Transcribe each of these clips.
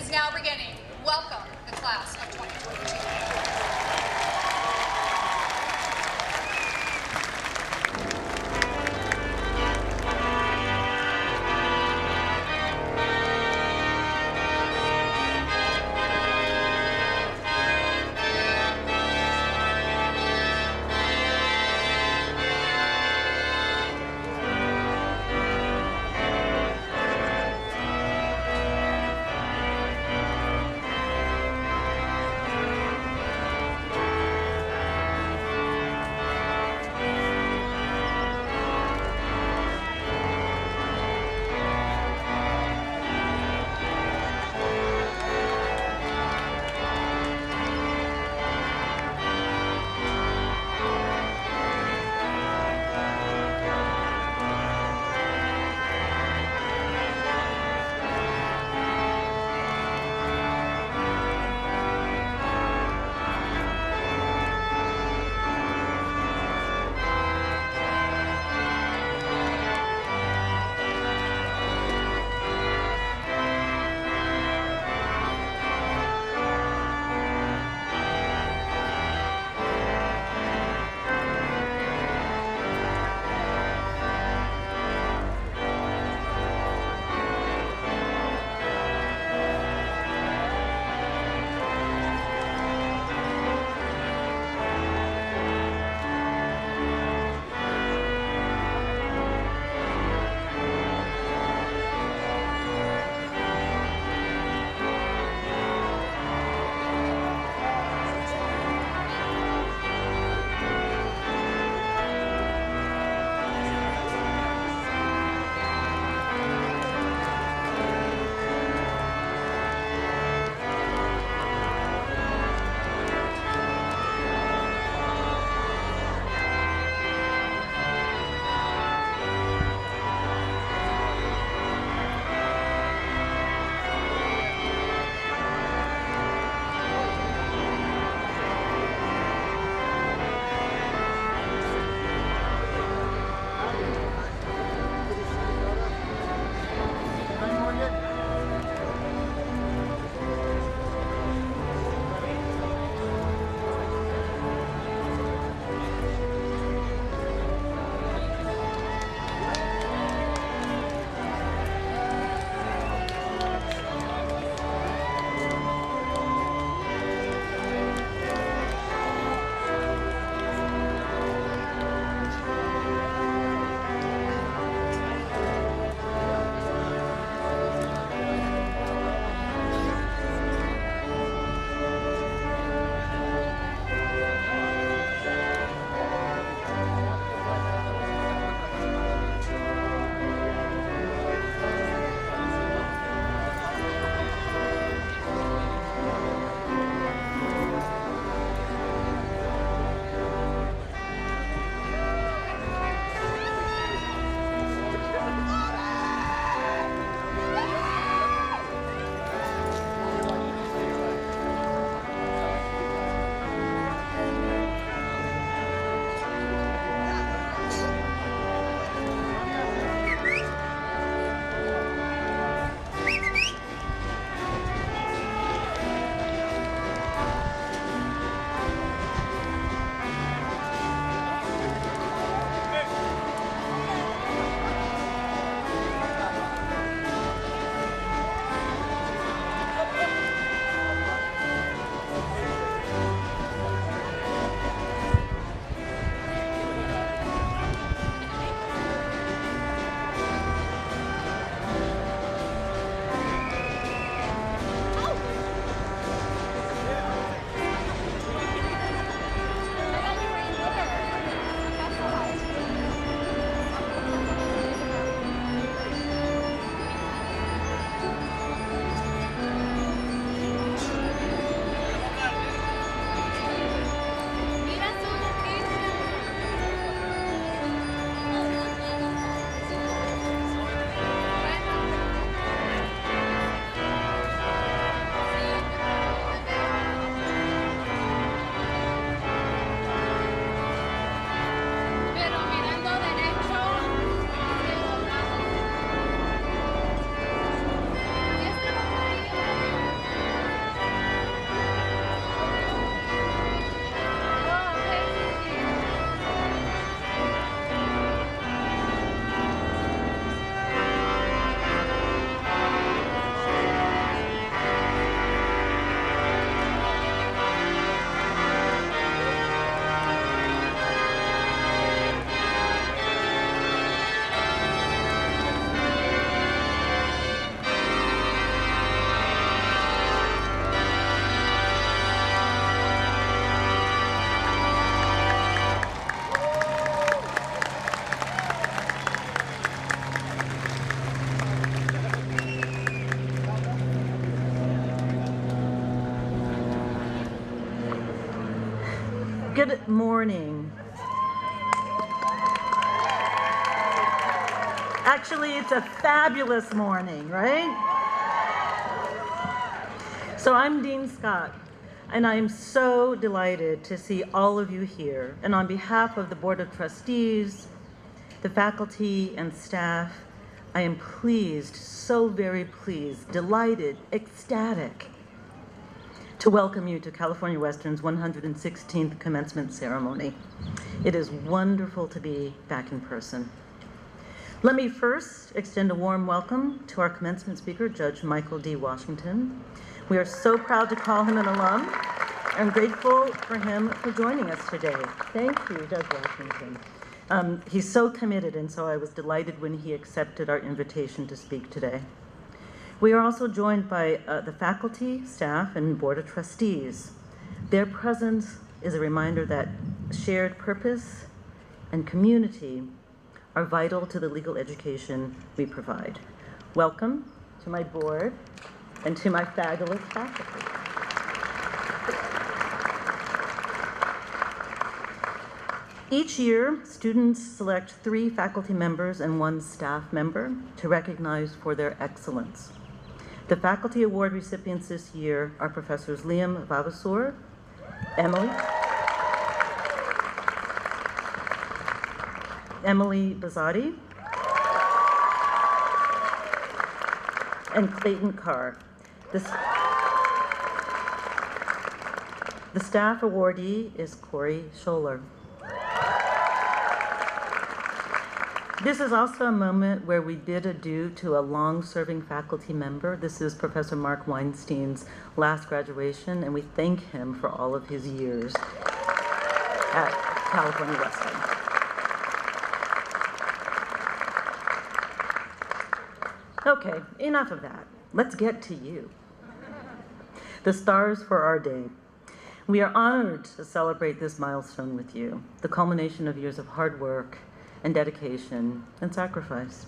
is now beginning. Welcome, the class of 2022. Good morning. Actually, it's a fabulous morning, right? So I'm Dean Scott, and I'm so delighted to see all of you here. And on behalf of the Board of Trustees, the faculty and staff, I am pleased, so very pleased, delighted, ecstatic to welcome you to California Western's 116th commencement ceremony. It is wonderful to be back in person. Let me first extend a warm welcome to our commencement speaker, Judge Michael D. Washington. We are so proud to call him an alum and grateful for him for joining us today. Thank you, Judge Washington. He's so committed, and so I was delighted when he accepted our invitation to speak today. We are also joined by the faculty, staff, and Board of Trustees. Their presence is a reminder that shared purpose and community are vital to the legal education we provide. Welcome to my board and to my fabulous faculty. Each year, students select 3 faculty members and 1 staff member to recognize for their excellence. The faculty award recipients this year are Professors Liam Vavasour, Emily Bazzotti, and Clayton Carr. The staff awardee is Corey Scholler. This is also a moment where we bid adieu to a long-serving faculty member. This is Professor Mark Weinstein's last graduation, and we thank him for all of his years at California Western. Okay, enough of that. Let's get to you. The stars for our day. We are honored to celebrate this milestone with you, the culmination of years of hard work and dedication and sacrifice.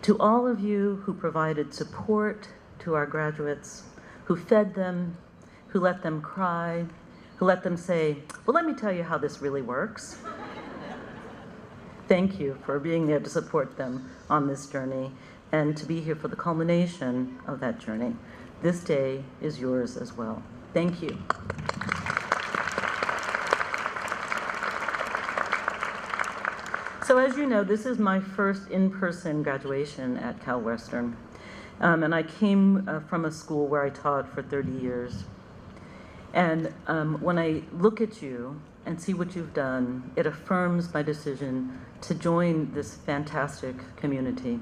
To all of you who provided support to our graduates, who fed them, who let them cry, who let them say, well, let me tell you how this really works. Thank you for being there to support them on this journey and to be here for the culmination of that journey. This day is yours as well. Thank you. So as you know, this is my first in-person graduation at Cal Western. And I came from a school where I taught for 30 years. And when I look at you and see what you've done, it affirms my decision to join this fantastic community.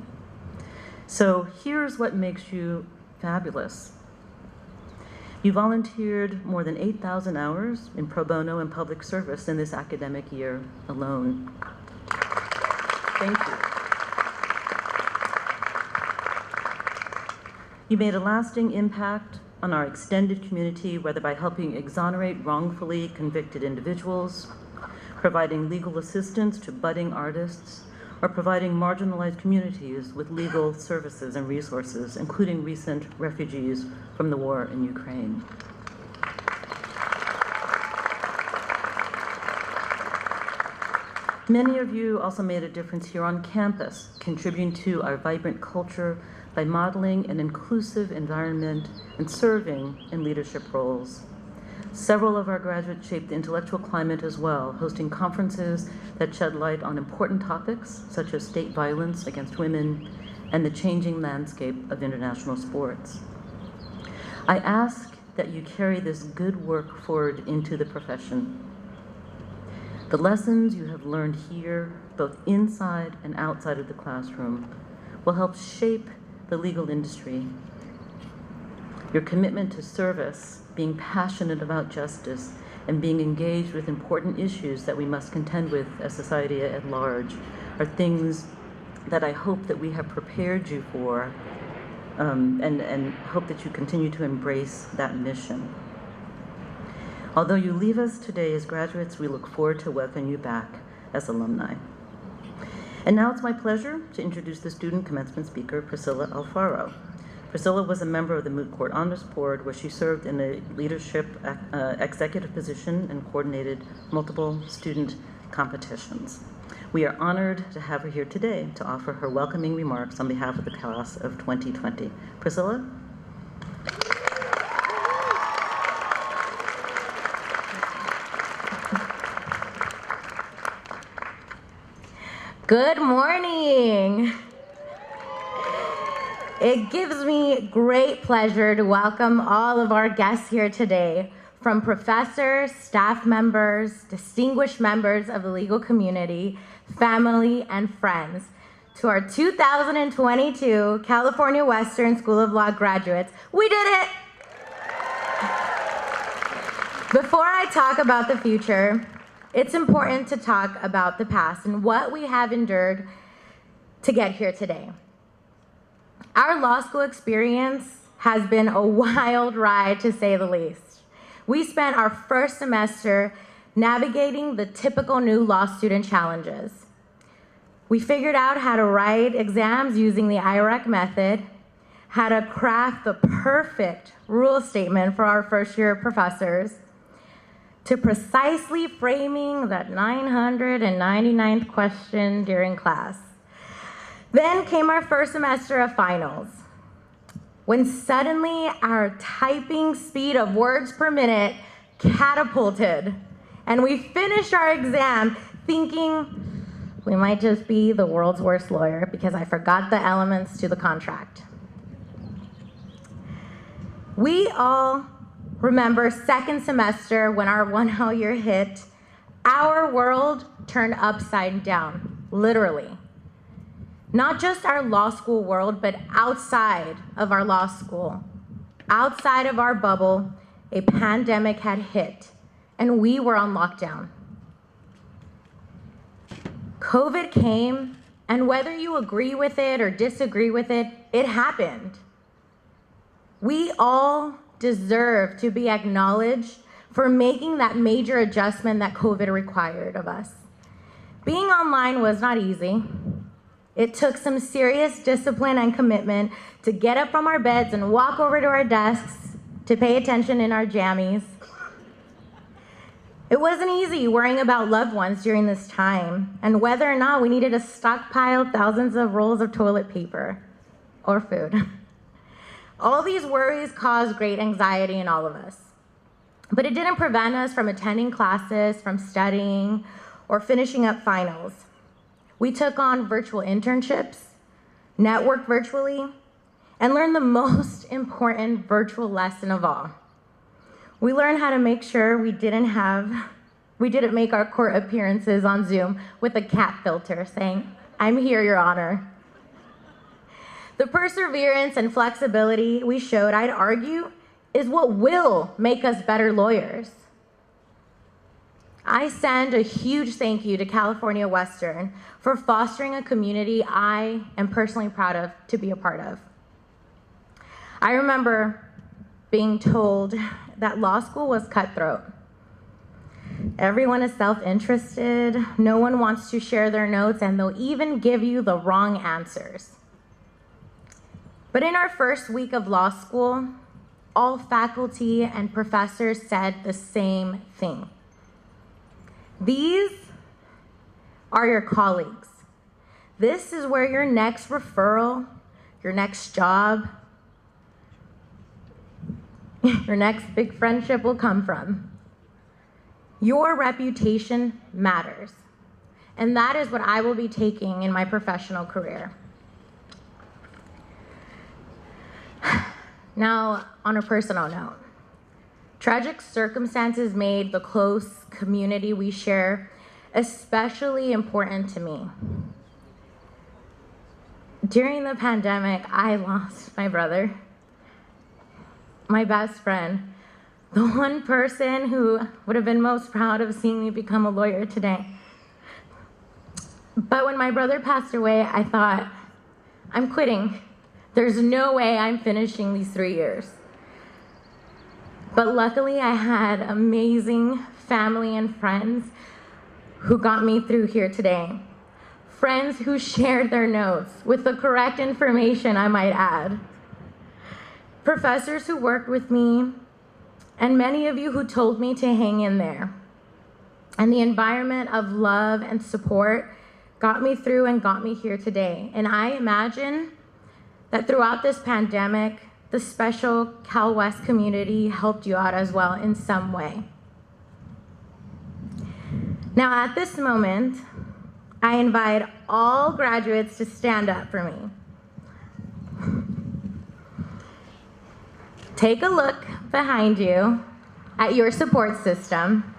So here's what makes you fabulous. You volunteered more than 8,000 hours in pro bono and public service in this academic year alone. Thank you. You made a lasting impact on our extended community, whether by helping exonerate wrongfully convicted individuals, providing legal assistance to budding artists, or providing marginalized communities with legal services and resources, including recent refugees from the war in Ukraine. Many of you also made a difference here on campus, contributing to our vibrant culture by modeling an inclusive environment and serving in leadership roles. Several of our graduates shaped the intellectual climate as well, hosting conferences that shed light on important topics such as state violence against women and the changing landscape of international sports. I ask that you carry this good work forward into the profession. The lessons you have learned here, both inside and outside of the classroom, will help shape the legal industry. Your commitment to service, being passionate about justice, and being engaged with important issues that we must contend with as society at large are things that I hope that we have prepared you for, and hope that you continue to embrace that mission. Although you leave us today as graduates, we look forward to welcoming you back as alumni. And now it's my pleasure to introduce the student commencement speaker, Priscilla Alfaro. Priscilla was a member of the Moot Court Honors Board, where she served in a leadership executive position and coordinated multiple student competitions. We are honored to have her here today to offer her welcoming remarks on behalf of the class of 2020. Priscilla? Good morning. It gives me great pleasure to welcome all of our guests here today, from professors, staff members, distinguished members of the legal community, family, and friends, to our 2022 California Western School of Law graduates. We did it! Before I talk about the future, it's important to talk about the past and what we have endured to get here today. Our law school experience has been a wild ride, to say the least. We spent our first semester navigating the typical new law student challenges. We figured out how to write exams using the IREC method, how to craft the perfect rule statement for our first-year professors, to precisely framing that 999th question during class. Then came our first semester of finals, when suddenly our typing speed of words per minute catapulted, and we finished our exam thinking we might just be the world's worst lawyer because I forgot the elements to the contract. We all remember second semester when our 1L year hit. Our world turned upside down, literally. Not just our law school world, but outside of our law school, outside of our bubble, a pandemic had hit, and we were on lockdown. COVID came, and whether you agree with it or disagree with it, it happened. We all deserve to be acknowledged for making that major adjustment that COVID required of us. Being online was not easy. It took some serious discipline and commitment to get up from our beds and walk over to our desks to pay attention in our jammies. It wasn't easy worrying about loved ones during this time and whether or not we needed to stockpile thousands of rolls of toilet paper or food. All these worries caused great anxiety in all of us. But it didn't prevent us from attending classes, from studying, or finishing up finals. We took on virtual internships, networked virtually, and learned the most important virtual lesson of all. We learned how to make sure we didn't make our court appearances on Zoom with a cat filter saying, "I'm here, Your Honor." The perseverance and flexibility we showed, I'd argue, is what will make us better lawyers. I send a huge thank you to California Western for fostering a community I am personally proud of to be a part of. I remember being told that law school was cutthroat. Everyone is self-interested, no one wants to share their notes, and they'll even give you the wrong answers. But in our first week of law school, all faculty and professors said the same thing. These are your colleagues. This is where your next referral, your next job, your next big friendship will come from. Your reputation matters. And that is what I will be taking in my professional career. Now, on a personal note, tragic circumstances made the close community we share especially important to me. During the pandemic, I lost my brother, my best friend, the one person who would have been most proud of seeing me become a lawyer today. But when my brother passed away, I thought, I'm quitting. There's no way I'm finishing these 3 years. But luckily, I had amazing family and friends who got me through here today. Friends who shared their notes with the correct information, I might add. professors who worked with me, and many of you who told me to hang in there. And the environment of love and support got me through and got me here today. And I imagine that throughout this pandemic, the special Cal West community helped you out as well in some way. Now, at this moment, I invite all graduates to stand up for me. Take a look behind you at your support system,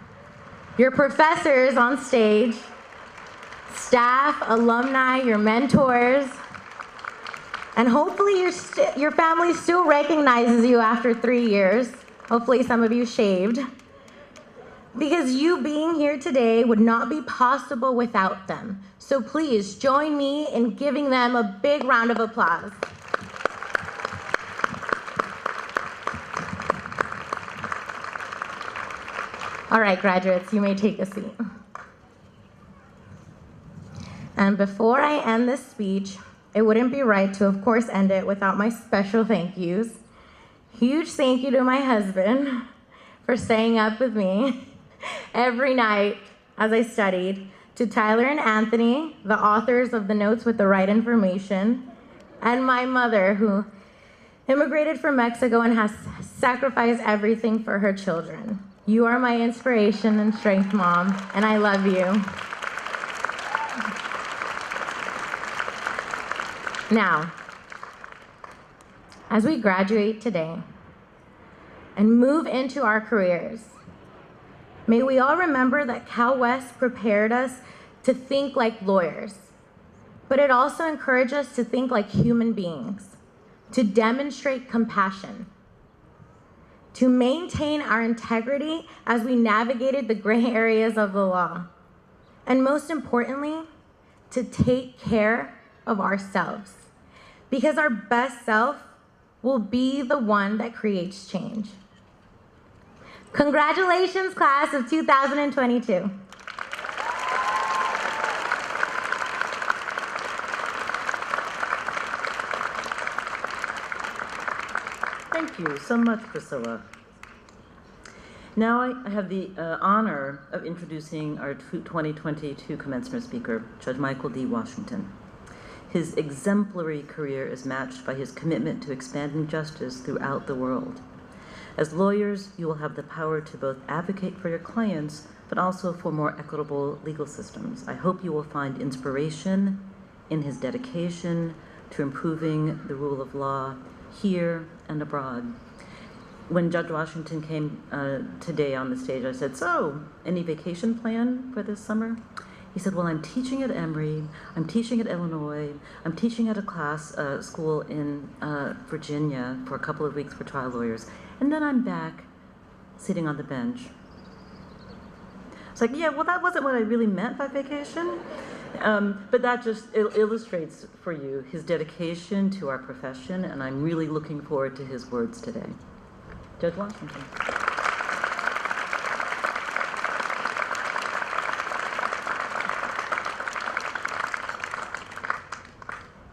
your professors on stage, staff, alumni, your mentors, and hopefully your family still recognizes you after 3 years. Hopefully some of you shaved. Because you being here today would not be possible without them. So please join me in giving them a big round of applause. All right, graduates, you may take a seat. And before I end this speech, it wouldn't be right to, of course, end it without my special thank yous. Huge thank you to my husband for staying up with me every night as I studied, to Tyler and Anthony, the authors of the Notes with the Right Information, and my mother, who immigrated from Mexico and has sacrificed everything for her children. You are my inspiration and strength, Mom, and I love you. Now, as we graduate today and move into our careers, may we all remember that Cal West prepared us to think like lawyers, but it also encouraged us to think like human beings, to demonstrate compassion, to maintain our integrity as we navigated the gray areas of the law, and most importantly, to take care of ourselves, because our best self will be the one that creates change. Congratulations, class of 2022. Thank you so much, Priscilla. Now I have the honor of introducing our 2022 commencement speaker, Judge Michael D. Washington. His exemplary career is matched by his commitment to expanding justice throughout the world. As lawyers, you will have the power to both advocate for your clients, but also for more equitable legal systems. I hope you will find inspiration in his dedication to improving the rule of law here and abroad. When Judge Washington came today on the stage, I said, "So, any vacation plan for this summer?" He said, "Well, I'm teaching at Emory, I'm teaching at Illinois, I'm teaching at a school in Virginia for a couple of weeks for trial lawyers, and then I'm back sitting on the bench." It's like, yeah, well, that wasn't what I really meant by vacation. But that just illustrates for you his dedication to our profession, and I'm really looking forward to his words today. Judge Washington.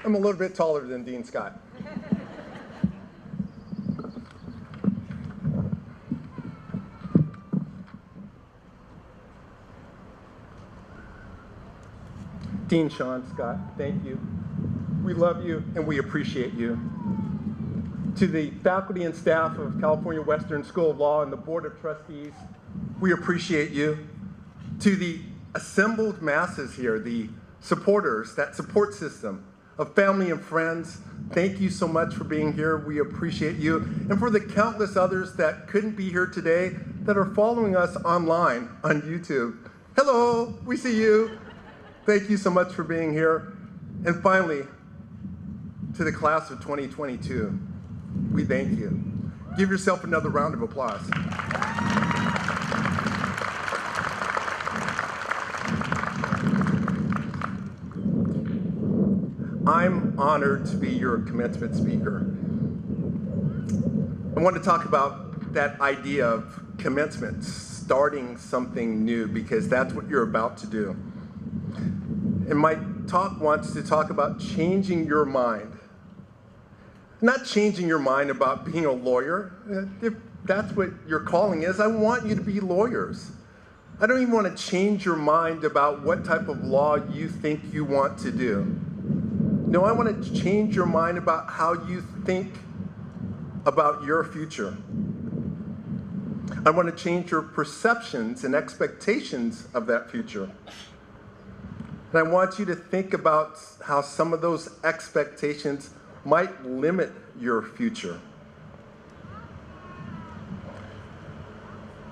I'm a little bit taller than Dean Scott. Dean Sean Scott, thank you. We love you and we appreciate you. To the faculty and staff of California Western School of Law and the Board of Trustees, we appreciate you. To the assembled masses here, the supporters, that support system of family and friends, thank you so much for being here. We appreciate you. And for the countless others that couldn't be here today that are following us online on YouTube, hello, we see you. Thank you so much for being here. And finally, to the class of 2022, we thank you. Give yourself another round of applause. I'm honored to be your commencement speaker. I want to talk about that idea of commencement, starting something new, because that's what you're about to do. And my talk wants to talk about changing your mind. not changing your mind about being a lawyer. If that's what your calling is, I want you to be lawyers. I don't even want to change your mind about what type of law you think you want to do. No, I want to change your mind about how you think about your future. I want to change your perceptions and expectations of that future. And I want you to think about how some of those expectations might limit your future.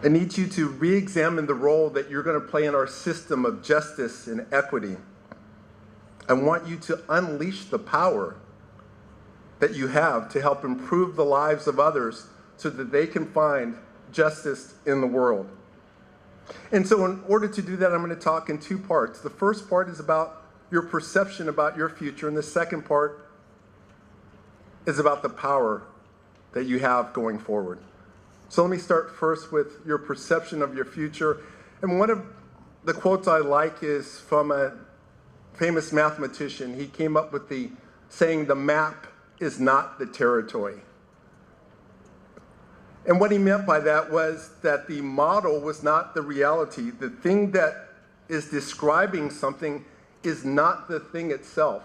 I need you to re-examine the role that you're going to play in our system of justice and equity. I want you to unleash the power that you have to help improve the lives of others so that they can find justice in the world. And so in order to do that, I'm going to talk in two parts. The first part is about your perception about your future, and the second part is about the power that you have going forward. So let me start first with your perception of your future. And one of the quotes I like is from a famous mathematician. He came up with the saying, "The map is not the territory." And what he meant by that was that the model was not the reality. The thing that is describing something is not the thing itself.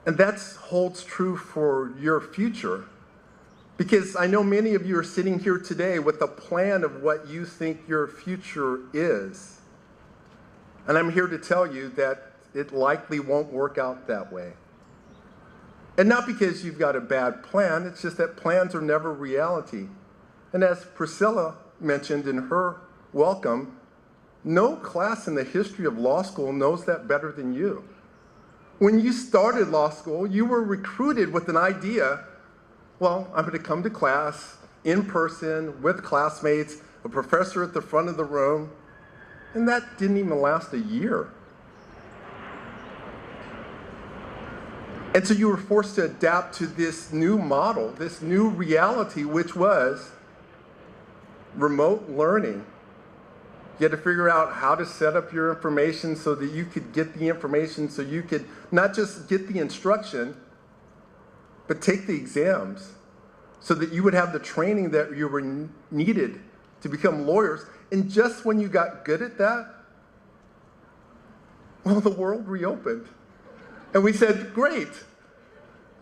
And that holds true for your future. Because I know many of you are sitting here today with a plan of what you think your future is. And I'm here to tell you that it likely won't work out that way. And not because you've got a bad plan, it's just that plans are never reality. And as Priscilla mentioned in her welcome, no class in the history of law school knows that better than you. When you started law school, you were recruited with an idea, well, I'm going to come to class in person with classmates, a professor at the front of the room, and that didn't even last a year. And so you were forced to adapt to this new model, this new reality, which was remote learning. You had to figure out how to set up your information so that you could get the information, so you could not just get the instruction, but take the exams so that you would have the training that you were needed to become lawyers. And just when you got good at that, well, the world reopened. And we said, great,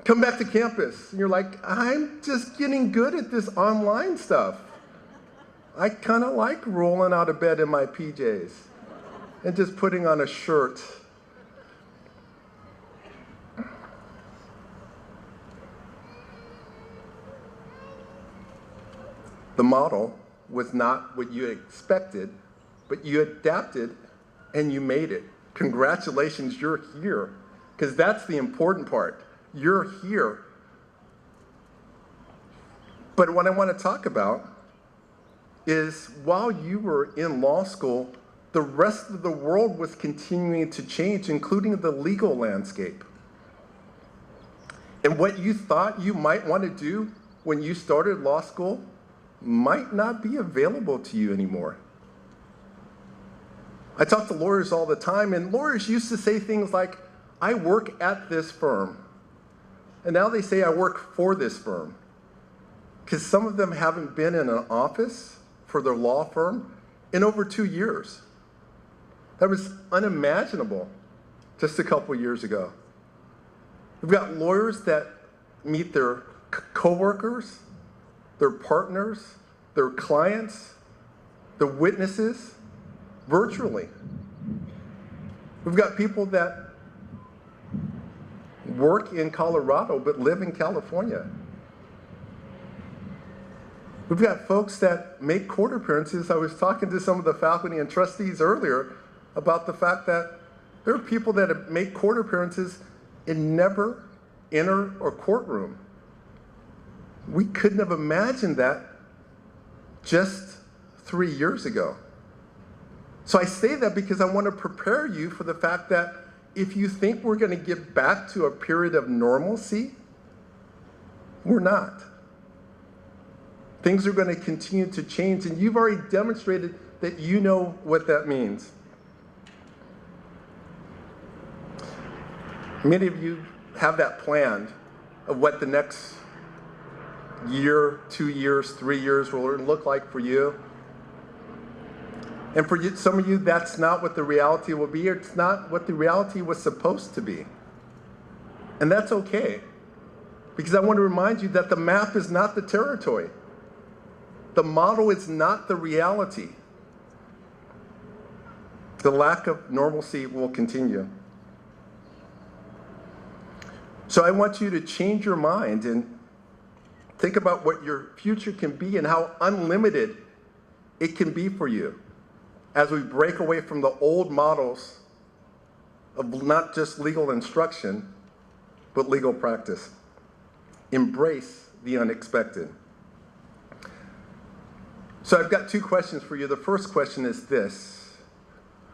come back to campus. And you're like, I'm just getting good at this online stuff. I kind of like rolling out of bed in my PJs and just putting on a shirt. The model was not what you expected, but you adapted and you made it. Congratulations, you're here. Because that's the important part. You're here. But what I want to talk about is while you were in law school, the rest of the world was continuing to change, including the legal landscape. And what you thought you might want to do when you started law school might not be available to you anymore. I talk to lawyers all the time, and lawyers used to say things like, I work at this firm. And now they say I work for this firm. Because some of them haven't been in an office for their law firm in over 2 years. That was unimaginable just a couple years ago. We've got lawyers that meet their coworkers, their partners, their clients, the witnesses, virtually. We've got people that work in Colorado but live in California. We've got folks that make court appearances. I was talking to some of the faculty and trustees earlier about the fact that there are people that make court appearances and never enter a courtroom. We couldn't have imagined that just 3 years ago. So I say that because I want to prepare you for the fact that if you think we're going to get back to a period of normalcy, we're not. Things are going to continue to change, and you've already demonstrated that you know what that means. Many of you have that planned. of what the next year, 2 years, 3 years will look like for you. And for you, some of you, that's not what the reality will be. It's not what the reality was supposed to be. And that's okay. Because I want to remind you that the map is not the territory. The model is not the reality. The lack of normalcy will continue. So I want you to change your mind and think about what your future can be and how unlimited it can be for you as we break away from the old models of not just legal instruction, but legal practice. Embrace the unexpected. So I've got 2 questions for you. The first question is this.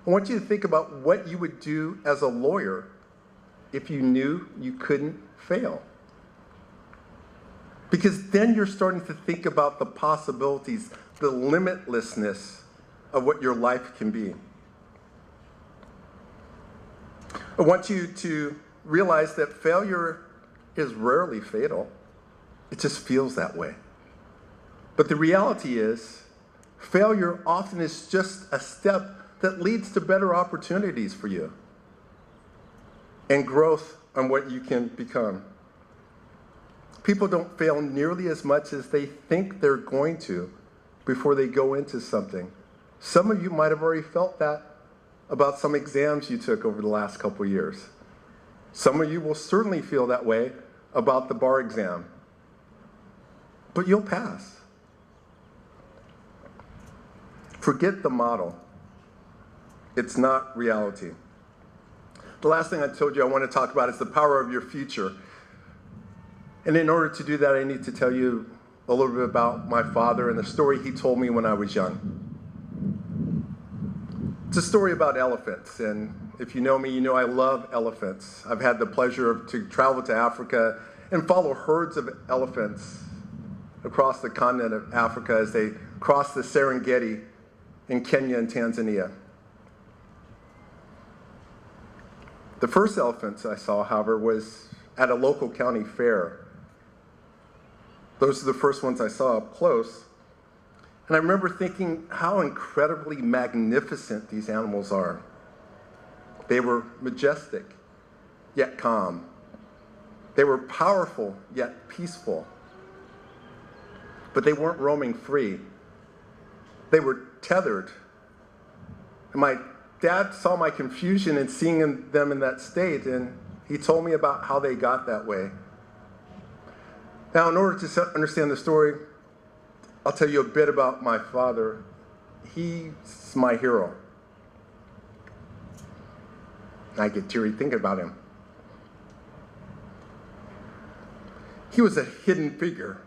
I want you to think about what you would do as a lawyer if you knew you couldn't fail. Because then you're starting to think about the possibilities, the limitlessness of what your life can be. I want you to realize that failure is rarely fatal. It just feels that way. But the reality is, failure often is just a step that leads to better opportunities for you and growth on what you can become. People don't fail nearly as much as they think they're going to before they go into something. Some of you might have already felt that about some exams you took over the last couple of years. Some of you will certainly feel that way about the bar exam. But you'll pass. Forget the model. It's not reality. The last thing I told you I want to talk about is the power of your future. And in order to do that, I need to tell you a little bit about my father and the story he told me when I was young. It's a story about elephants, and if you know me, you know I love elephants. I've had the pleasure to travel to Africa and follow herds of elephants across the continent of Africa as they cross the Serengeti in Kenya and Tanzania. The first elephants I saw, however, was at a local county fair. Those are the first ones I saw up close. And I remember thinking how incredibly magnificent these animals are. They were majestic, yet calm. They were powerful, yet peaceful. But they weren't roaming free. They were tethered. And my dad saw my confusion in seeing them in that state, and he told me about how they got that way. Now, in order to understand the story, I'll tell you a bit about my father. He's my hero. I get teary thinking about him. He was a hidden figure.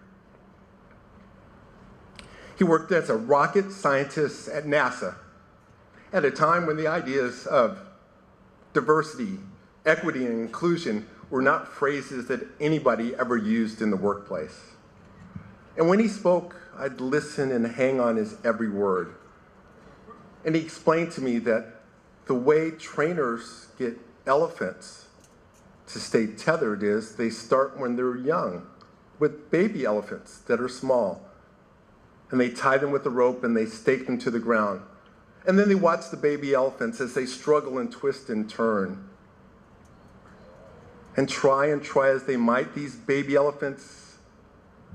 He worked as a rocket scientist at NASA at a time when the ideas of diversity, equity, and inclusion were not phrases that anybody ever used in the workplace. And when he spoke, I'd listen and hang on his every word. And he explained to me that the way trainers get elephants to stay tethered is they start when they're young with baby elephants that are small. And they tie them with a rope and they stake them to the ground. And then they watch the baby elephants as they struggle and twist and turn. And try as they might, these baby elephants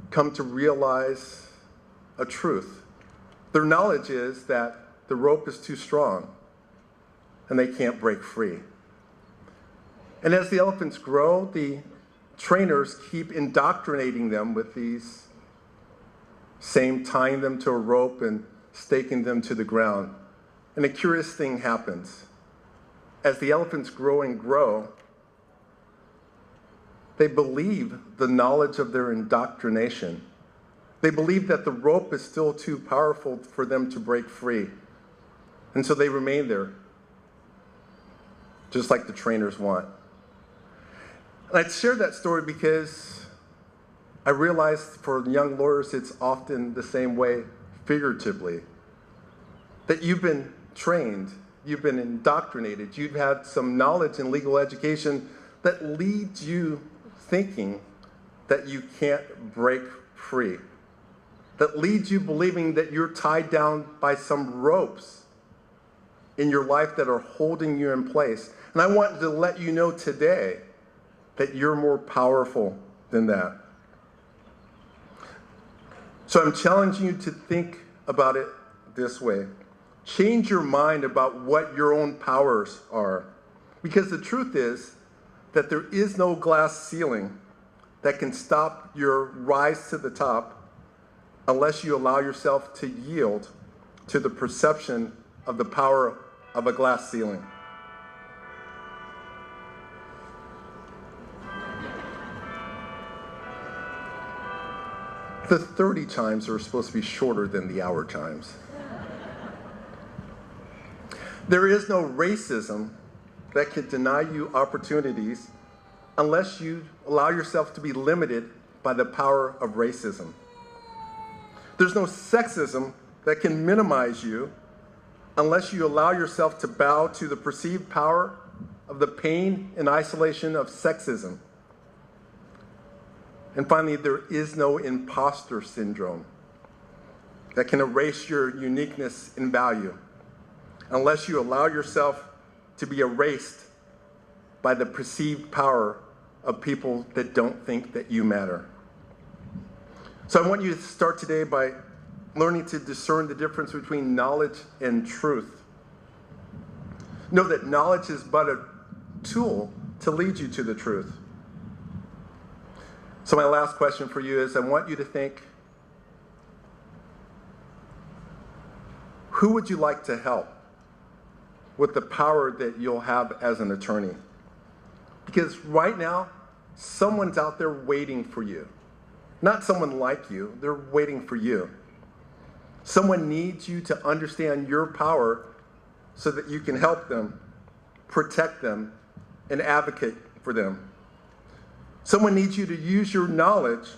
come to realize a truth. Their knowledge is that the rope is too strong and they can't break free. And as the elephants grow, the trainers keep indoctrinating them with these same tying them to a rope and staking them to the ground. And a curious thing happens. As the elephants grow and grow, they believe the knowledge of their indoctrination. They believe that the rope is still too powerful for them to break free. And so they remain there, just like the trainers want. And I share that story because I realized for young lawyers it's often the same way figuratively. That you've been trained, you've been indoctrinated, you've had some knowledge in legal education that leads you thinking that you can't break free, that leads you believing that you're tied down by some ropes in your life that are holding you in place. And I want to let you know today that you're more powerful than that. So I'm challenging you to think about it this way. Change your mind about what your own powers are. Because the truth is that there is no glass ceiling that can stop your rise to the top unless you allow yourself to yield to the perception of the power of a glass ceiling. The 30 chimes are supposed to be shorter than the hour chimes. There is no racism that can deny you opportunities unless you allow yourself to be limited by the power of racism. There's no sexism that can minimize you unless you allow yourself to bow to the perceived power of the pain and isolation of sexism. And finally, there is no imposter syndrome that can erase your uniqueness and value unless you allow yourself to be erased by the perceived power of people that don't think that you matter. So I want you to start today by learning to discern the difference between knowledge and truth. Know that knowledge is but a tool to lead you to the truth. So my last question for you is, I want you to think, who would you like to help with the power that you'll have as an attorney? Because right now, someone's out there waiting for you. Not someone like you, they're waiting for you. Someone needs you to understand your power so that you can help them, protect them, and advocate for them. Someone needs you to use your knowledge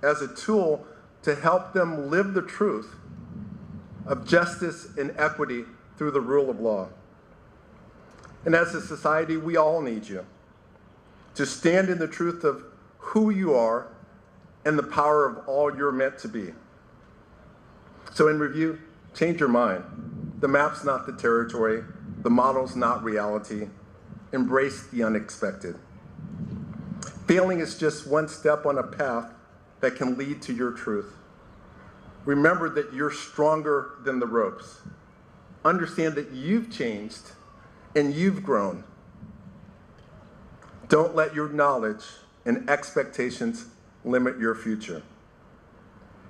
as a tool to help them live the truth of justice and equity through the rule of law. And as a society, we all need you to stand in the truth of who you are and the power of all you're meant to be. So in review, change your mind. The map's not the territory. The model's not reality. Embrace the unexpected. Failing is just one step on a path that can lead to your truth. Remember that you're stronger than the ropes. Understand that you've changed and you've grown. Don't let your knowledge and expectations limit your future.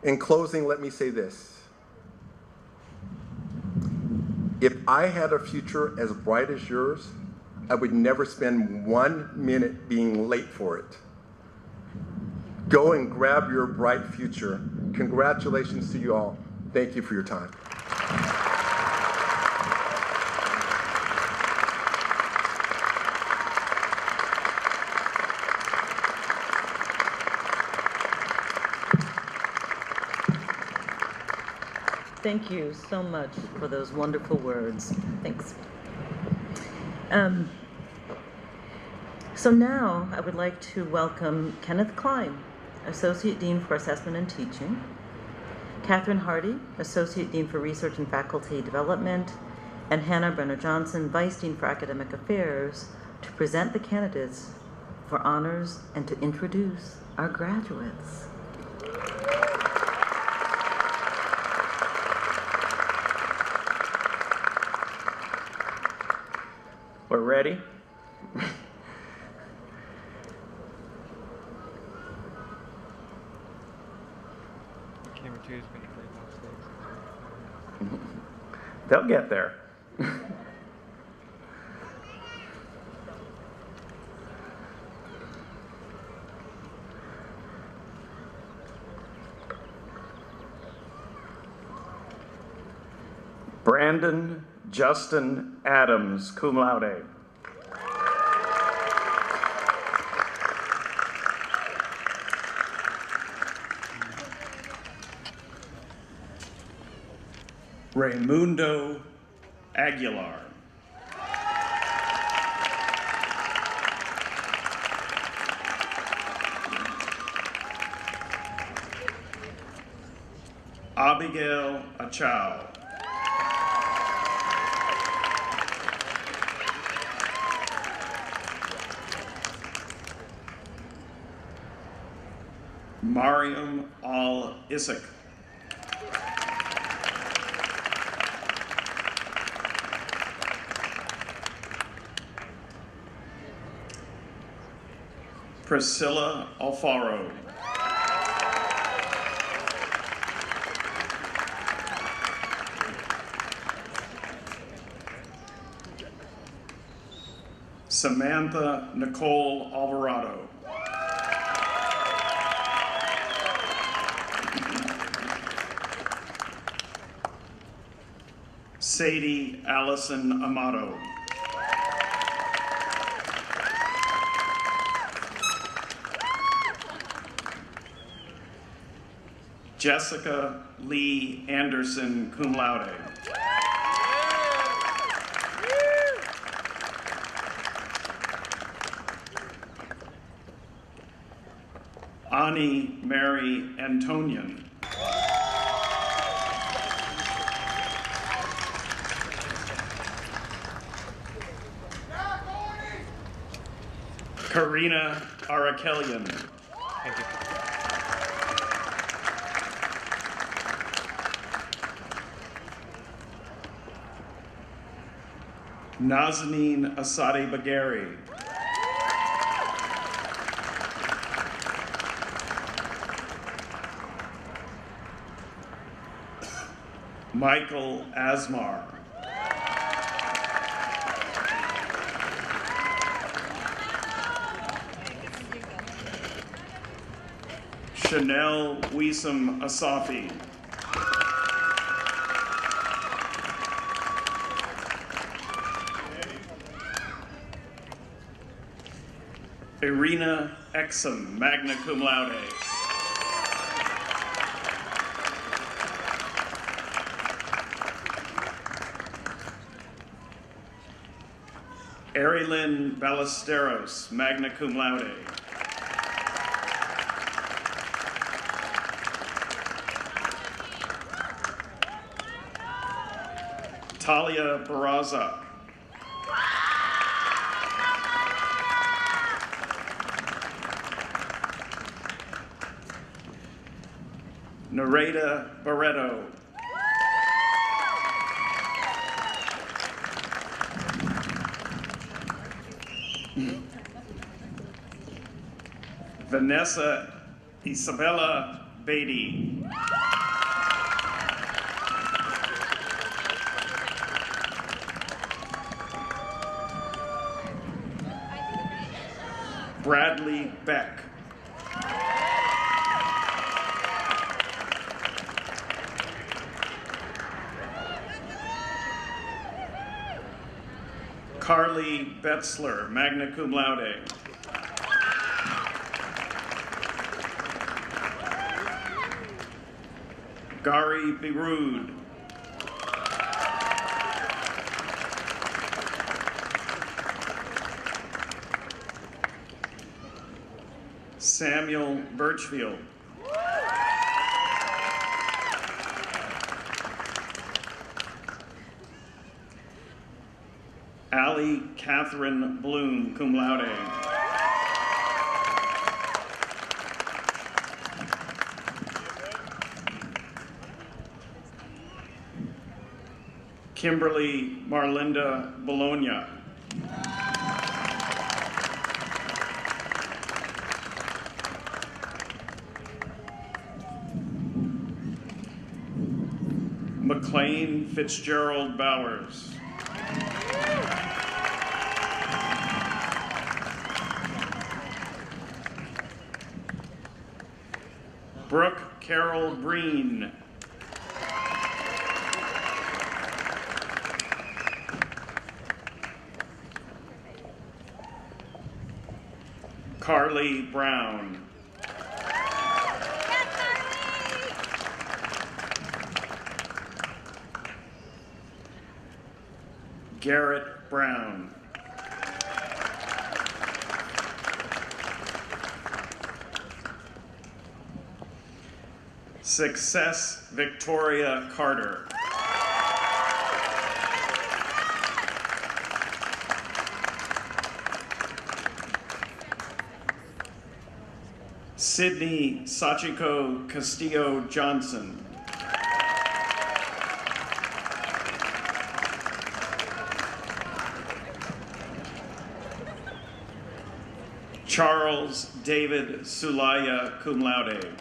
In closing, let me say this. If I had a future as bright as yours, I would never spend 1 minute being late for it. Go and grab your bright future. Congratulations to you all. Thank you for your time. Thank you so much for those wonderful words. Thanks. So now I would like to welcome Kenneth Klein, Associate Dean for Assessment and Teaching, Catherine Hardy, Associate Dean for Research and Faculty Development, and Hannah Brenner-Johnson, Vice Dean for Academic Affairs, to present the candidates for honors and to introduce our graduates. We're ready? Camera 2 is going to play off stage. They'll get there. Brandon Justin Adams, cum laude. Raimundo Aguilar. Abigail Achao. Mariam Al-Isaac. Priscilla Alfaro. Samantha Nicole Alvarado. Sadie Allison Amato. Jessica Lee Anderson, cum laude. Ani Mary Antonian. Karina Arakelian. Thank you. Nazanin Asadi Bagheri. Michael Asmar. Chanel Wiesem Asafi. Irina Exum, magna cum laude. Erilyn Ballesteros, magna cum laude. Talia Barraza. Nareda Barreto. Vanessa Isabella Beatty. Bradley Beck. Carly Betzler, magna cum laude. Gary Birud. Samuel Birchfield. Allie Catherine Bloom, cum laude. Kimberly Marlinda Bologna. McLean Fitzgerald Bowers. Brooke Carol Breen. Carly Brown. Garrett Brown. Success Victoria Carter. Sydney Sachiko Castillo Johnson. Charles David Sulaya, cum laude.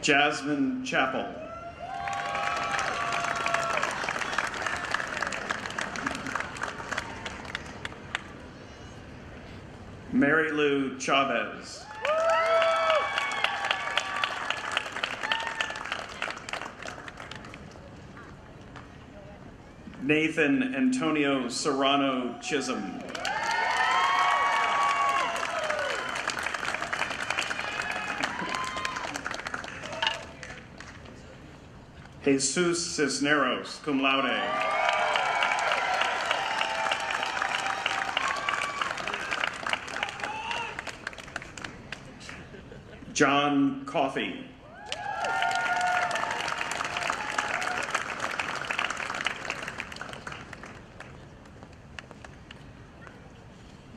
Jasmine Chappell. Mary Lou Chavez. Nathan Antonio Serrano Chisholm. Jesus Cisneros, cum laude. John Coffey.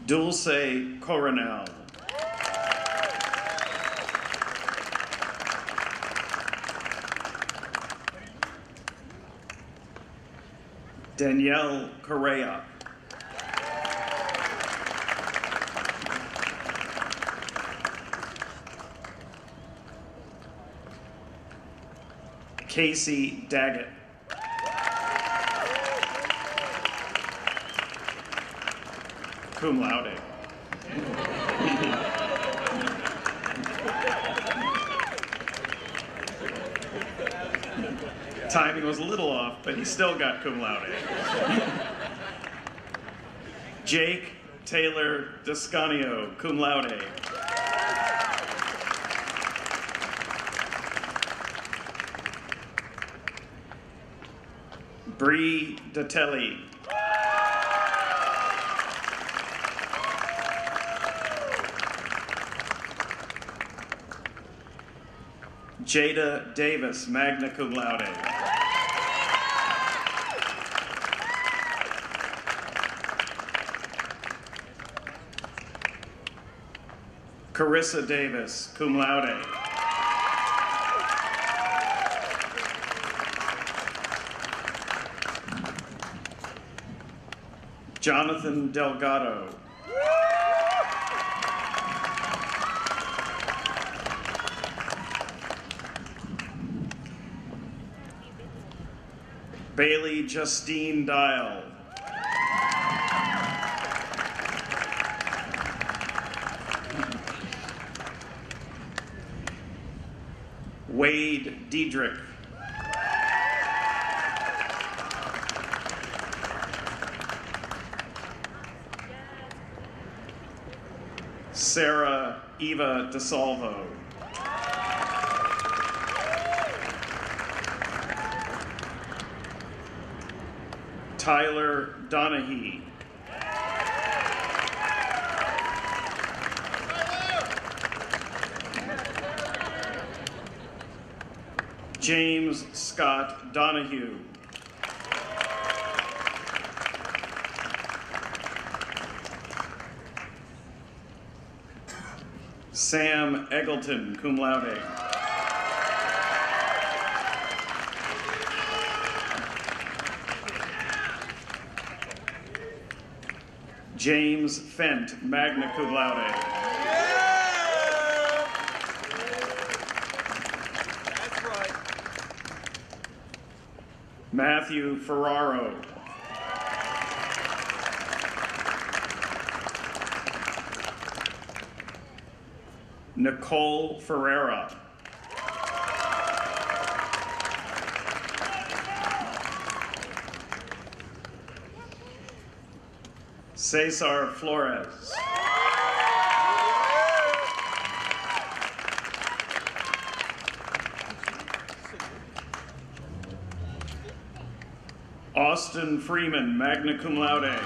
Dulce Coronel. Danielle Correa. Casey Daggett. Cum laude. Timing was a little off, but he still got cum laude. Jake Taylor Descanio, cum laude. Bree Datelli. Jada Davis, magna cum laude. Carissa Davis, cum laude. Jonathan Delgado. Bailey Justine Dial. Wade Diedrich. Sarah Eva DeSalvo. Tyler Donahue. James Scott Donahue. Sam Eggleton, cum laude. James Fent, magna cum laude. That's right. Matthew Ferraro. Nicole Ferreira. Cesar Flores. Austin Freeman, magna cum laude.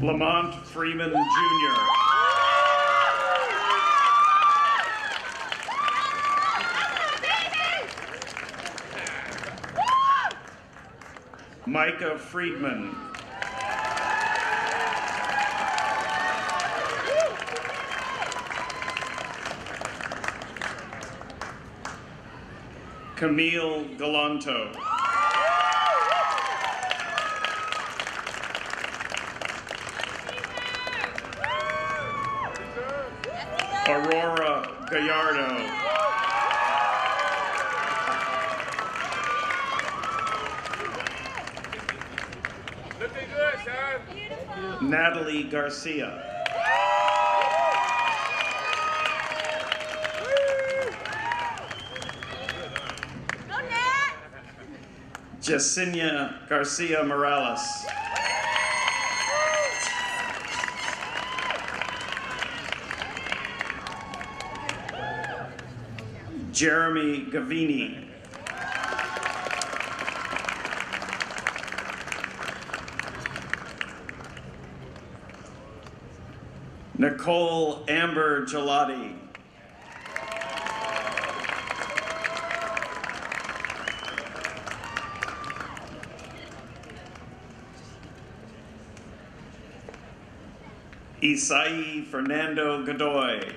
Lamont Freeman, Jr. Micah Friedman. Camille Galanto. Aurora Gallardo. Looking good, son. Natalie Garcia. Yesenia Garcia Morales. Jeremy Gavini. Nicole Amber Gelati. Isai Fernando Godoy.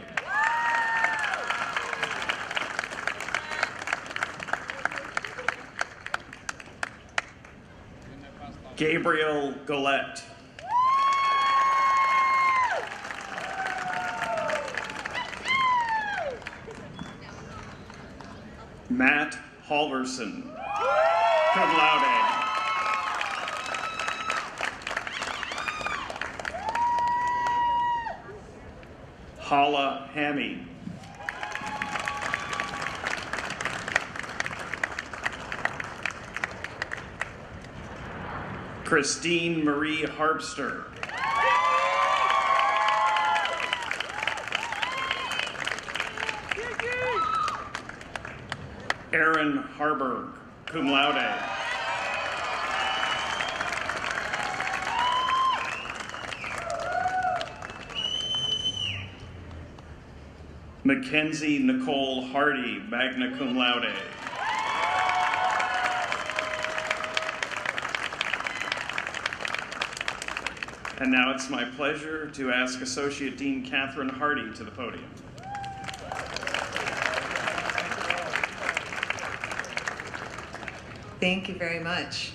Gabriel Golette. Matt Halverson, cum laude. Hala Hammy. Christine Marie Harpster. Aaron Harburg, cum laude. Mackenzie Nicole Hardy, magna cum laude. And now it's my pleasure to ask Associate Dean Catherine Hardy to the podium. Thank you very much.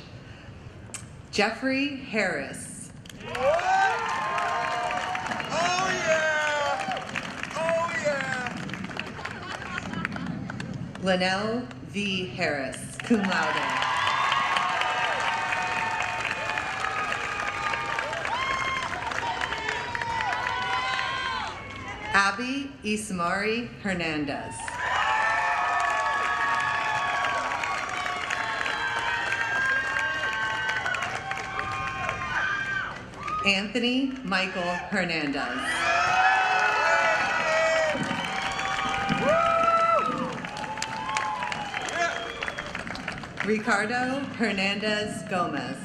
Jeffrey Harris. Oh yeah! Oh yeah! Linnell V. Harris, cum laude. Abby Isamari Hernandez. Anthony Michael Hernandez. Ricardo Hernandez Gomez.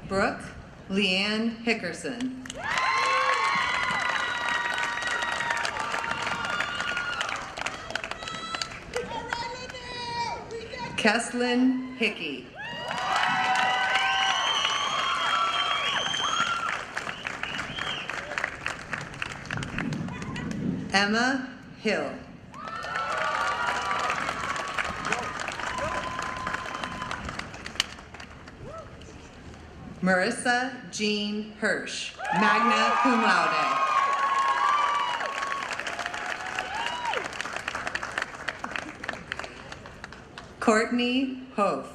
Brooke Leanne Hickerson. Kesslyn Hickey. Emma Hill. Marissa Jean Hirsch, magna cum laude. Courtney Hof.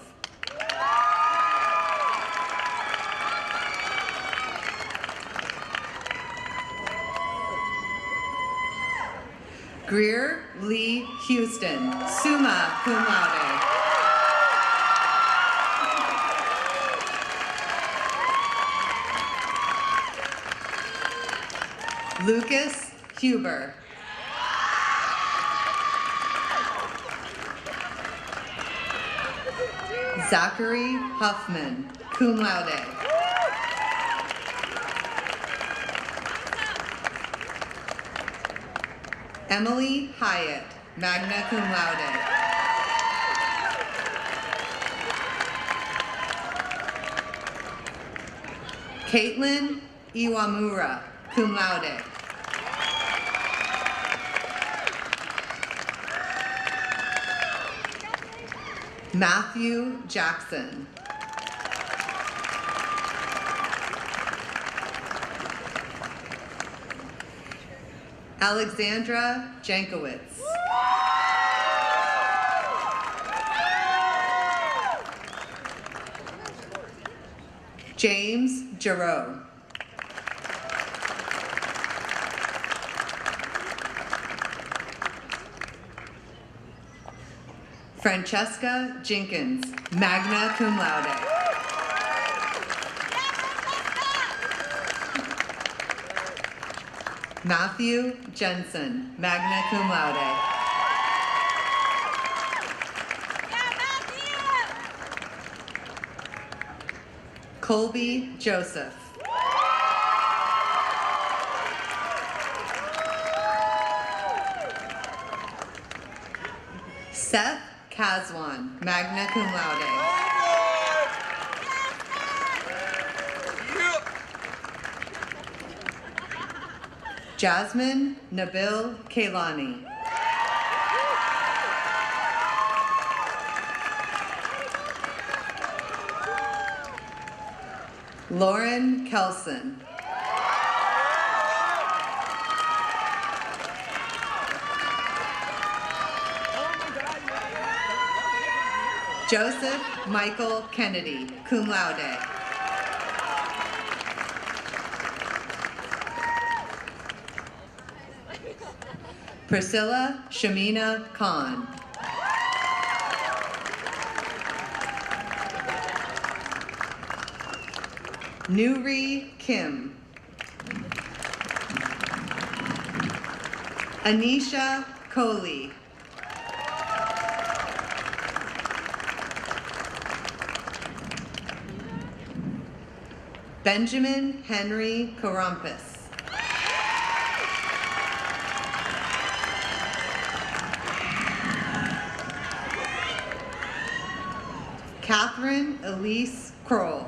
Greer Lee Houston, summa cum laude. Lucas Huber. Zachary Huffman, cum laude. Emily Hyatt, magna cum laude. Caitlin Iwamura, cum laude. Matthew Jackson. Alexandra Jankowitz. James Giroux. Francesca Jenkins, magna cum laude. Matthew Jensen, magna cum laude. Colby Joseph. Seth Kazwan, magna cum laude. Jasmine Nabil Kailani. Lauren Kelson. Joseph Michael Kennedy, cum laude. Priscilla Shamina Khan. Nuri Kim. Anisha Kohli. Benjamin Henry Karampis. Catherine Elise Kroll.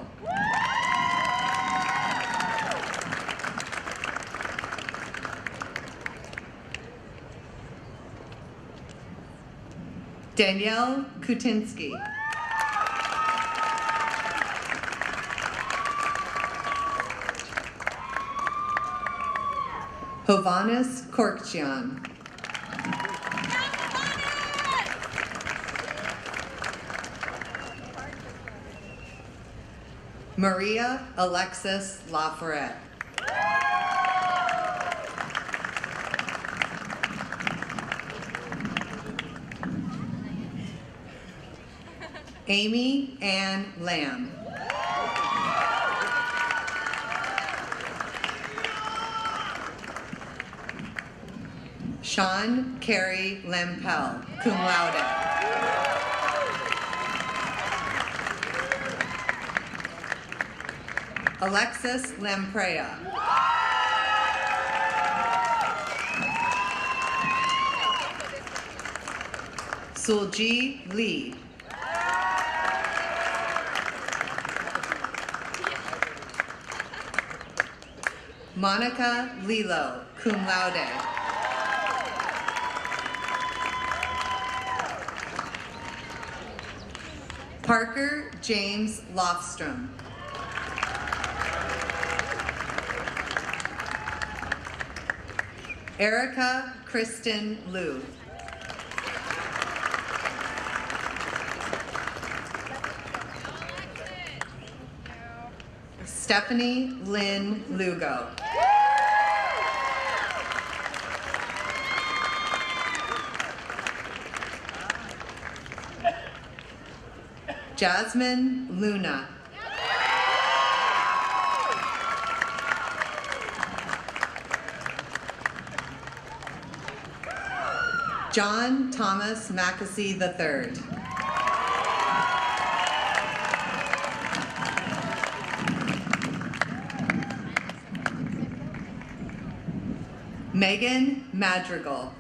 Danielle Kutinsky. Hovannes Korkjian. Maria Alexis Laforet. Amy Ann Lamb. Sean Carey Lempel, cum laude. Alexis Lamprea. Sulji Lee. Monica Lilo, cum laude. Parker James Lofstrom. Erica Kristen Liu. Stephanie Lynn Lugo. Jasmine Luna. John Thomas Mackesy III. Megan Madrigal.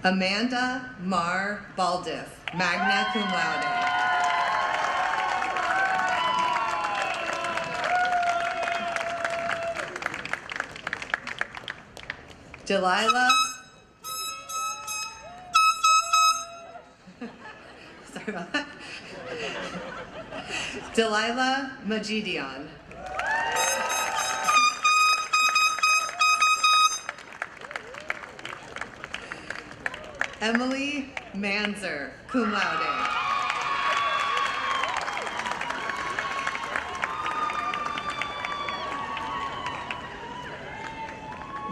Amanda Mar Baldiff, magna cum laude. Delilah. Sorry about that. Delilah Majidian. Emily Manzer, cum laude.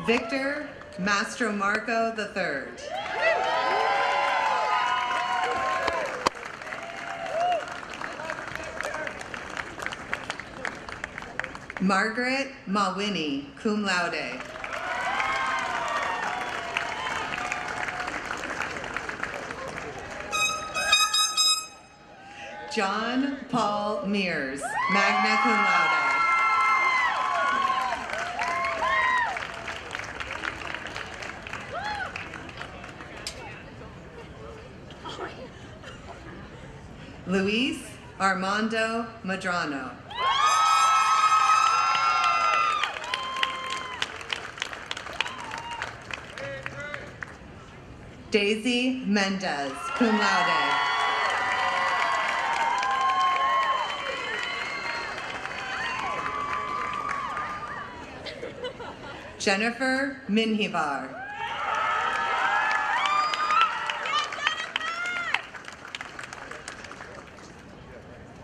Victor Mastromarco III. Margaret Mawini, cum laude. John Paul Mears, magna cum laude. Luis Armando Madrano. Daisy Mendez, cum laude. Jennifer Minhivar.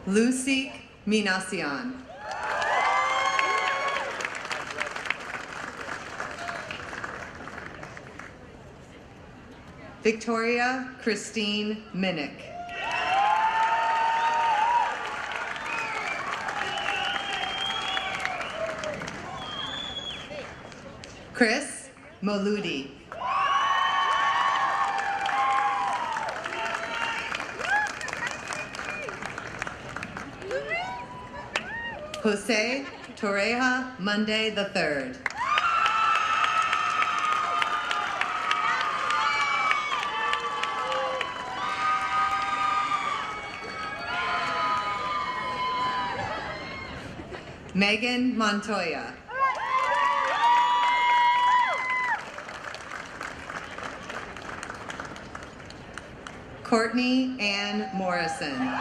Lucy Minacion. Victoria Christine Minnick. Chris Moludi. Jose Torreja Monday III. Megan Montoya. Courtney Ann Morrison.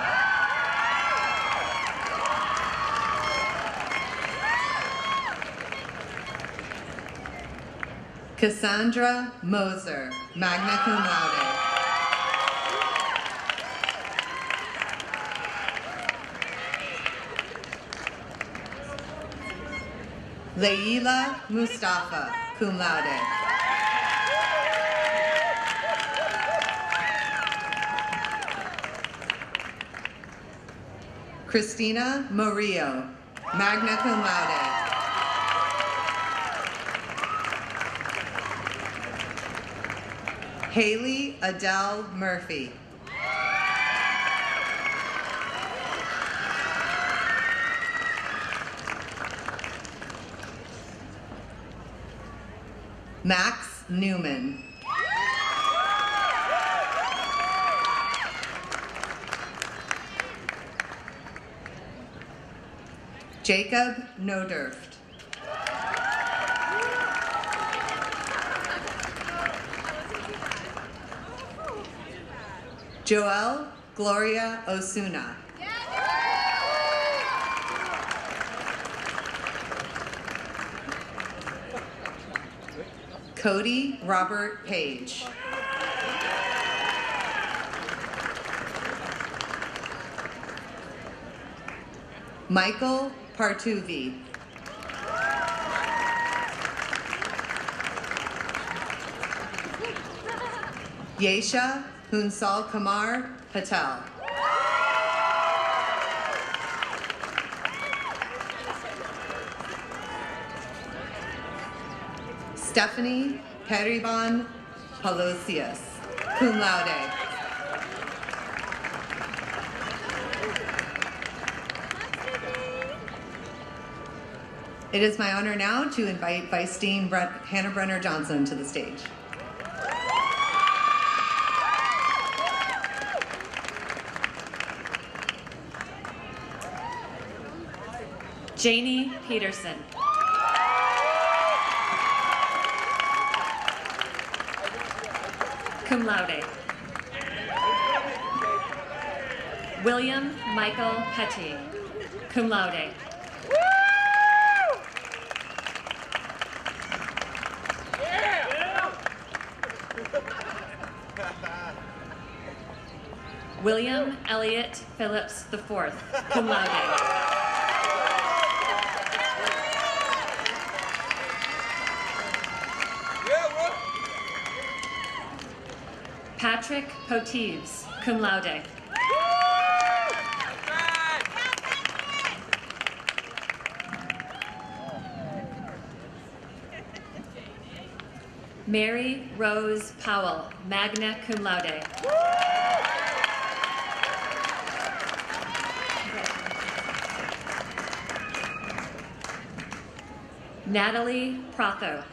Cassandra Moser, magna cum laude. Leila Mustafa, cum laude. Christina Murillo, magna cum laude. Haley Adele Murphy. Max Newman. Jacob Nodurft. Joelle Gloria Osuna. Cody Robert Page. Michael Partuvi. Yesha Hunsal Kamar Patel. Stephanie Periban Palosius, cum laude. It is my honor now to invite Vice Dean Hannah Brenner Johnson to the stage. Janie Peterson. Cum laude. William Michael Petty, cum laude. William Elliott Phillips IV, cum laude. Patrick Poteves, cum laude. Mary Rose Powell, magna cum laude. Natalie Protho.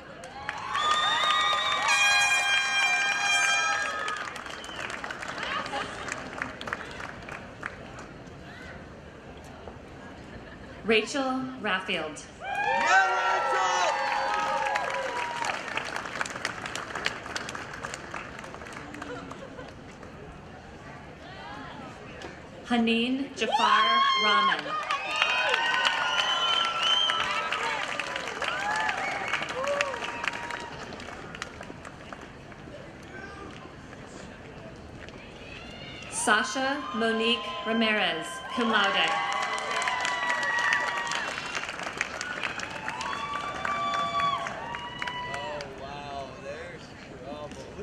Rachel Raffield. Haneen Jafar Rahman. Sasha Monique Ramirez, cum laude.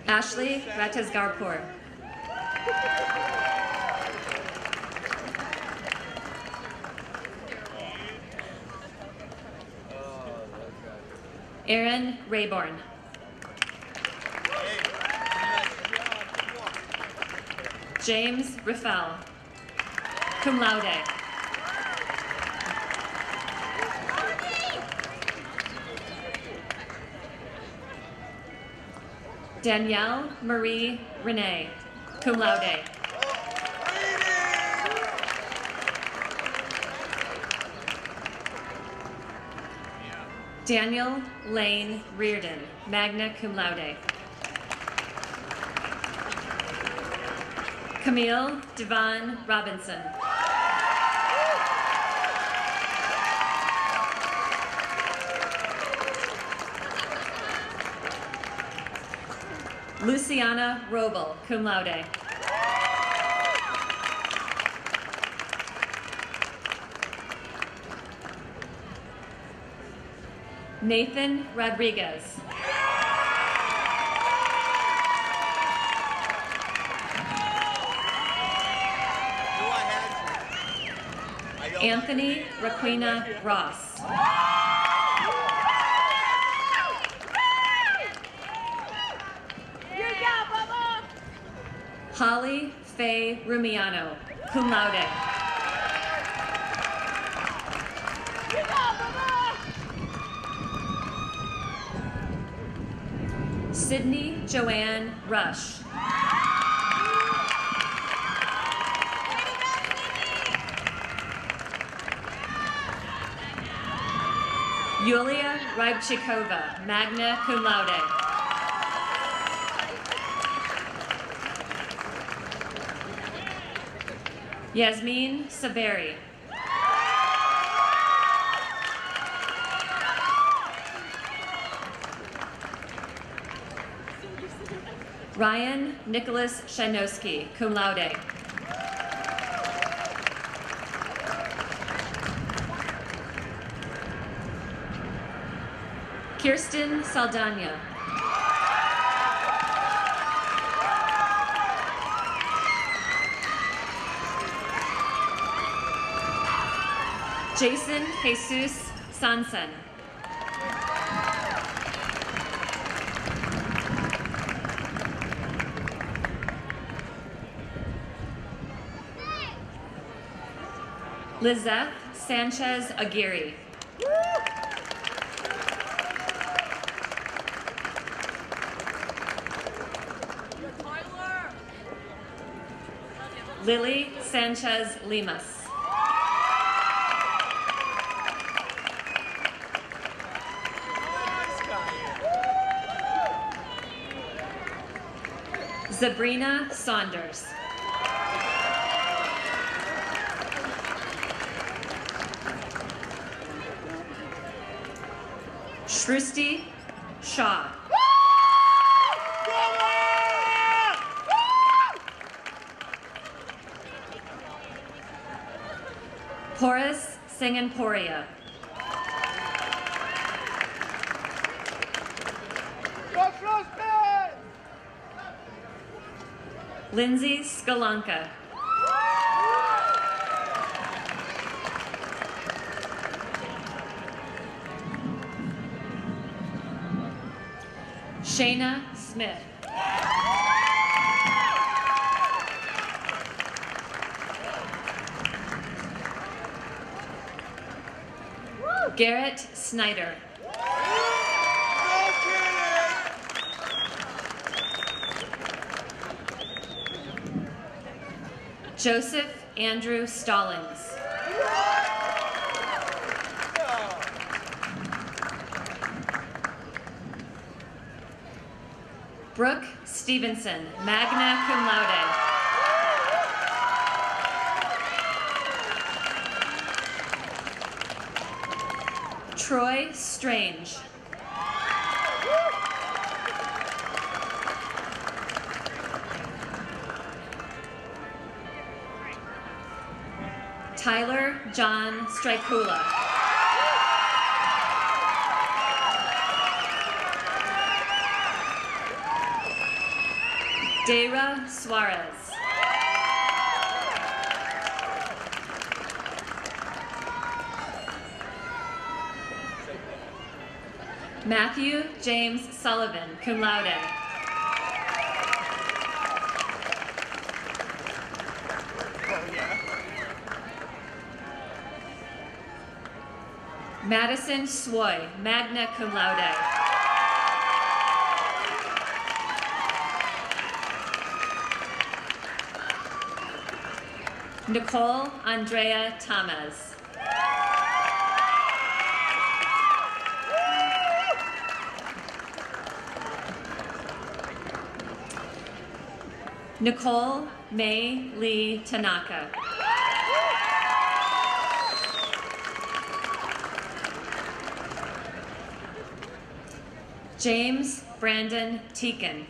Ashley Ratazgarpur. Aaron Rayborn. James Riffel, cum laude. Danielle Marie Renee, cum laude. Daniel Lane Reardon, magna cum laude. Camille Devon Robinson. Luciana Robel, cum laude. Nathan Rodriguez. Anthony Raquina Ross. Holly Faye Rumiano, cum laude. Sydney Joanne Rush. Yulia Rybchikova, magna cum laude. Yasmin Saberi. Ryan Nicholas Shanowski, cum laude. Kirsten Saldana. Jason Jesus Sanson. Lizeth Sanchez Aguirre. Lily Sanchez Limas. Sabrina Saunders. Shristi Shaw. Horace Singanporia. Lindsay Skalanka. Shayna Smith. Garrett Snyder. Joseph Andrew Stallings. Brooke Stevenson, magna cum laude. Troy Strange. Tyler John Strikula. Dara Suarez. Matthew James Sullivan, cum laude. Madison Swoy, magna cum laude. Nicole Andrea Tamez. Nicole May Lee Tanaka. James Brandon Teakin.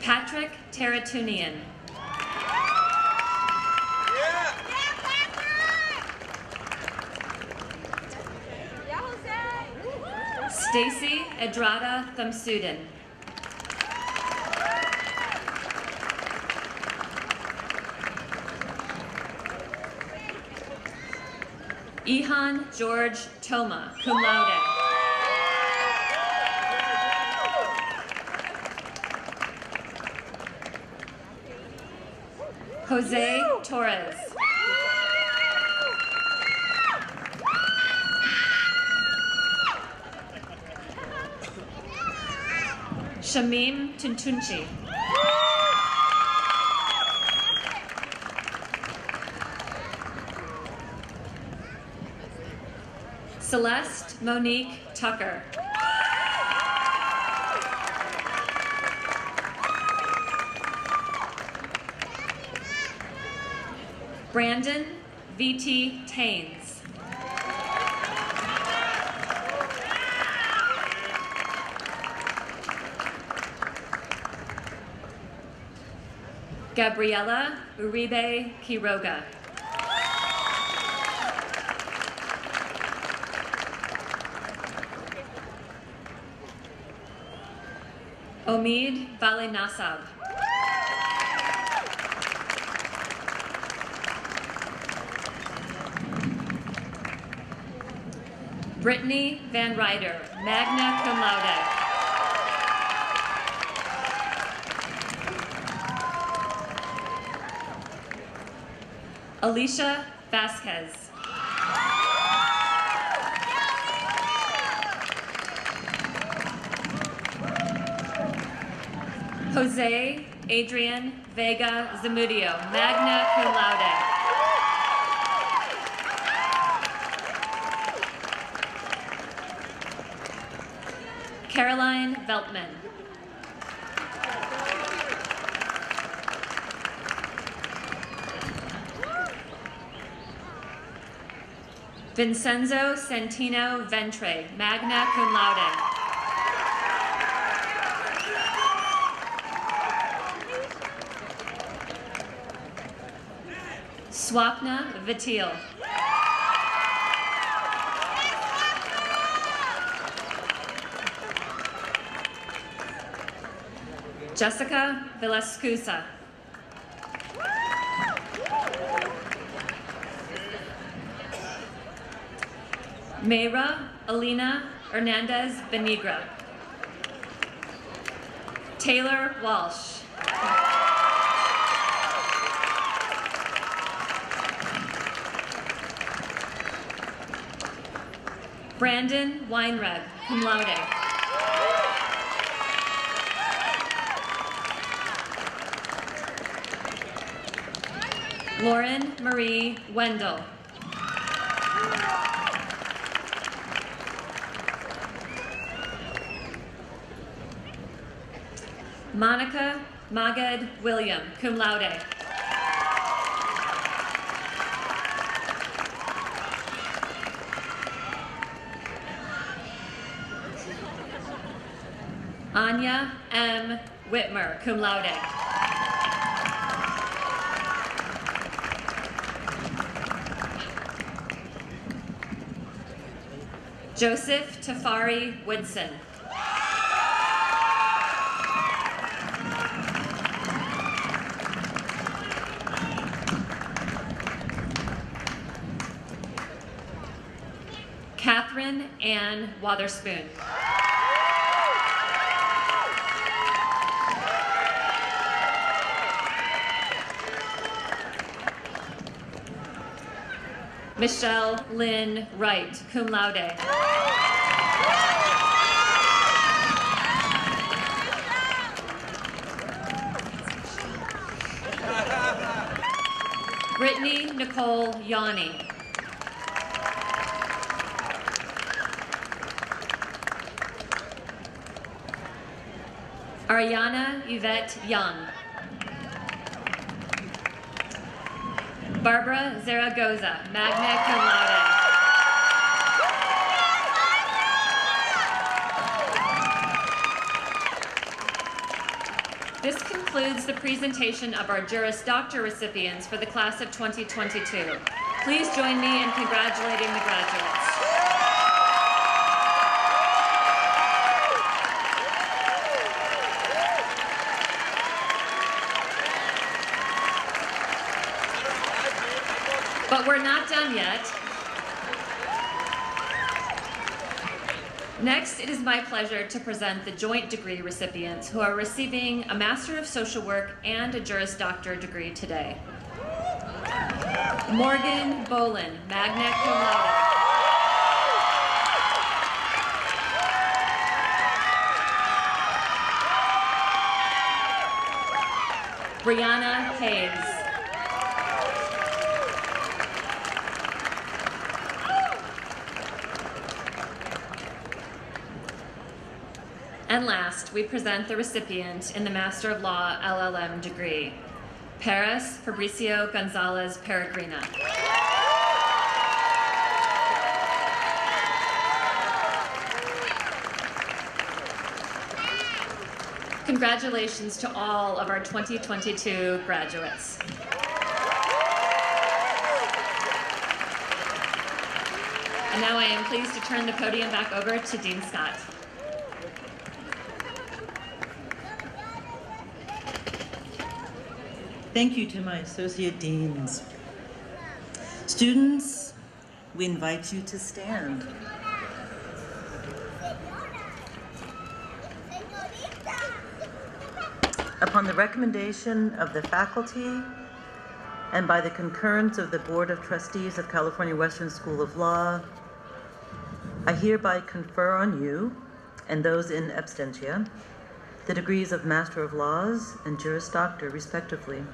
Patrick Teratunian. Stacy Edrada Thamsudin. Ihan George Toma, cum laude. Jose Torres. Shamim Tuntunchi. Celeste Monique Tucker. Brandon V.T. Taines. Gabriela Uribe Quiroga. Omid Valinasab. Brittany Van Ryder, magna cum laude. Alicia Vasquez. Jose Adrian Vega Zamudio, magna cum laude. Caroline Veltman. Vincenzo Santino Ventre, magna cum laude. Swapna Vitil. Jessica Villascusa. Mayra Alina Hernandez Benigra. Taylor Walsh. Brandon Weinreb, cum laude. Lauren Marie Wendell. Monica Maged William, cum laude. Anya M. Whitmer, cum laude. Joseph Tafari Woodson. Catherine Ann Wotherspoon. Michelle Lynn Wright, cum laude. Brittany Nicole Yanni. Ariana Yvette Young. Barbara Zaragoza, magna cum laude. This concludes the presentation of our Juris Doctor recipients for the class of 2022. Please join me in congratulating the graduates. But we're not done yet. Next, it is my pleasure to present the joint degree recipients who are receiving a Master of Social Work and a Juris Doctor degree today. Morgan Bolin, magna cum laude. Brianna Hayes. And last, we present the recipient in the Master of Law LLM degree, Paris Fabricio Gonzalez Peregrina. Congratulations to all of our 2022 graduates. And now I am pleased to turn the podium back over to Dean Scott. Thank you to my associate deans. Students, we invite you to stand. Upon the recommendation of the faculty and by the concurrence of the Board of Trustees of California Western School of Law, I hereby confer on you and those in absentia the degrees of Master of Laws and Juris Doctor, respectively,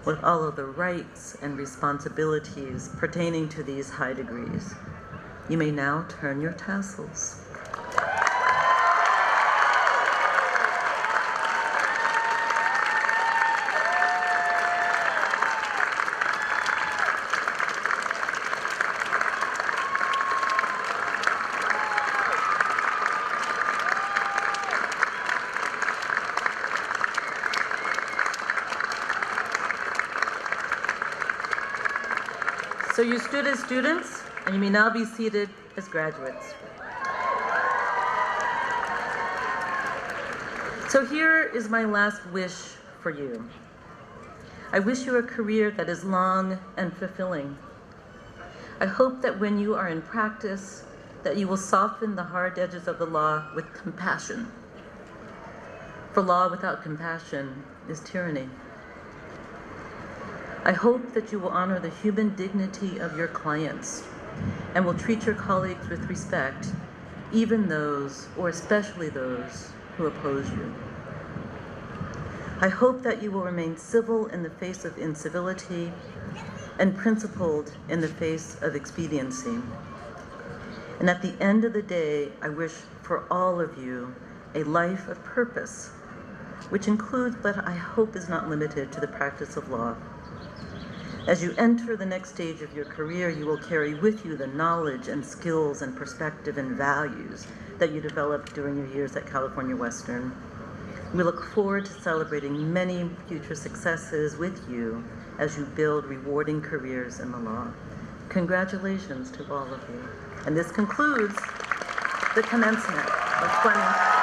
with all of the rights and responsibilities pertaining to these high degrees. You may now turn your tassels. So you stood as students, and you may now be seated as graduates. So here is my last wish for you. I wish you a career that is long and fulfilling. I hope that when you are in practice, that you will soften the hard edges of the law with compassion. For law without compassion is tyranny. I hope that you will honor the human dignity of your clients and will treat your colleagues with respect, even those, or especially those, who oppose you. I hope that you will remain civil in the face of incivility and principled in the face of expediency. And at the end of the day, I wish for all of you a life of purpose, which includes, but I hope is not limited to, the practice of law. As you enter the next stage of your career, you will carry with you the knowledge and skills and perspective and values that you developed during your years at California Western. We look forward to celebrating many future successes with you as you build rewarding careers in the law. Congratulations to all of you. And this concludes the commencement of 2020.